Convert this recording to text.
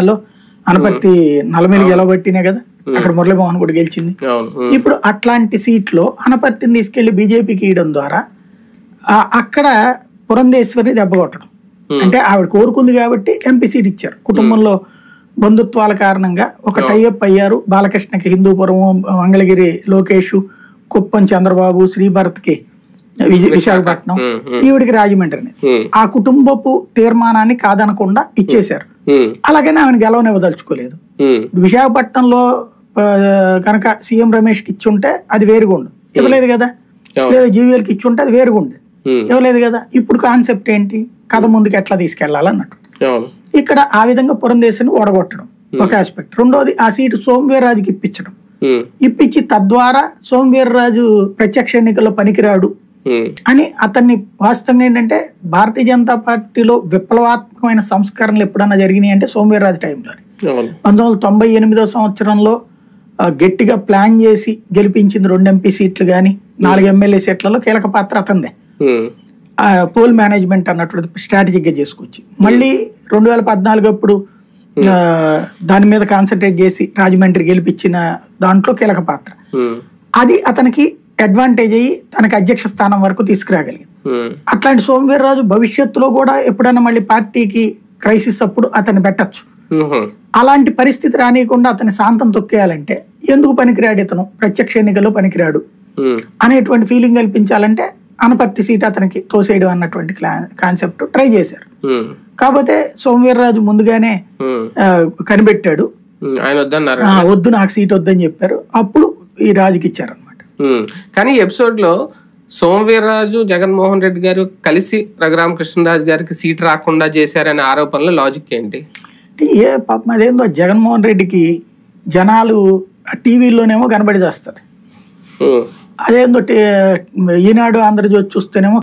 లో అనపర్తి నలమేలు గెలవబట్టినే కదా అక్కడ మురళీమోహన్ కూడా గెలిచింది. ఇప్పుడు అట్లాంటి సీట్లో అనపర్తిని తీసుకెళ్లి బీజేపీకి ఇవ్వడం ద్వారా అక్కడ పురంధేశ్వరి దెబ్బకొట్టడం, అంటే ఆవిడ కోరుకుంది కాబట్టి ఎంపీ సీట్ ఇచ్చారు. కుటుంబంలో బంధుత్వాల కారణంగా ఒక టైఅప్ అయ్యారు. బాలకృష్ణకి హిందూపురం, మంగళగిరి లోకేష్, కుప్పం చంద్రబాబు, శ్రీభరత్కి విశాఖపట్నం, ఈవిడికి రాజమండ్రి. ఆ కుటుంబపు తీర్మానాన్ని కాదనకుండా ఇచ్చేశారు. అలాగనే ఆమెను గెలవనివ్వదలుచుకోలేదు. విశాఖపట్నంలో కనుక సీఎం రమేష్ కి ఇచ్చుంటే అది వేరుగుండు, ఇవ్వలేదు కదా. లేదా జీవీఎల్కి ఇచ్చుంటే అది వేరుగుండు, ఇవ్వలేదు కదా. ఇప్పుడు కాన్సెప్ట్ ఏంటి, కథ ముందుకు ఎట్లా తీసుకెళ్లాలన్నట్టు. ఇక్కడ ఆ విధంగా పురంధేశ్వరిని ఓడగొట్టడం ఒక ఆస్పెక్ట్. రెండోది ఆ సీటు సోమవీర్రాజుకి ఇప్పించడం. ఇప్పించి తద్వారా సోమవీర్రాజు ప్రత్యక్ష ఎన్నికల్లో పనికిరాడు అని అతన్ని, వాస్తవంగా ఏంటంటే భారతీయ జనతా పార్టీలో విప్లవాత్మకమైన సంస్కరణలు ఎప్పుడన్నా జరిగినాయి అంటే సోమవీర్రాజు టైంలోనే. 1998 సంవత్సరంలో గట్టిగా ప్లాన్ చేసి గెలిపించింది 2 ఎంపీ సీట్లు కానీ 4 ఎమ్మెల్యే సీట్లలో కీలక పాత్ర అతందే. పోల్ మేనేజ్మెంట్ అన్నటువంటి స్ట్రాటజిక్ గా చేసుకొచ్చి మళ్ళీ 2014 అప్పుడు దాని మీద కాన్సన్ట్రేట్ చేసి రాజమండ్రి గెలిపించిన దాంట్లో కీలక పాత్ర. అది అతనికి అడ్వాంటేజ్ అయ్యి తనకి అధ్యక్ష స్థానం వరకు తీసుకురాగలిగింది. అట్లాంటి సోమవీర్రాజు భవిష్యత్తులో కూడా ఎప్పుడైనా మళ్ళీ పార్టీకి క్రైసిస్ అప్పుడు అతన్ని పెట్టచ్చు. అలాంటి పరిస్థితి రానియకుండా అతని శాంతం తొక్కేయాలంటే ఎందుకు పనికిరాడు ఇతను, ప్రత్యక్ష ఎన్నికల్లో పనికిరాడు అనేటువంటి ఫీలింగ్ కల్పించాలంటే అనపర్తి సీట్ అతనికి తోసేయడం అన్నటువంటి కాన్సెప్ట్ ట్రై చేశారు. కాకపోతే సోమవీర్రాజు ముందుగానే కనిపెట్టాడు, వద్దు నాకు సీట్ వద్దని చెప్పారు. అప్పుడు ఈ రాజుకి ఇచ్చారు అనమాట. కానీ ఎపిసోడ్ లో సోమవీర్రాజు, జగన్మోహన్ రెడ్డి గారు కలిసి రఘురామకృష్ణరాజు గారికి సీట్ రాకుండా చేశారనే ఆరోపణలో లాజిక్ ఏంటి? ఏ పాపం అదేందో జగన్మోహన్ రెడ్డికి జనాలు టీవీలోనేమో కనబడి చేస్తారు, అదేందో ఈనాడు ఆంధ్రజ్యోతి చూస్తేనేమో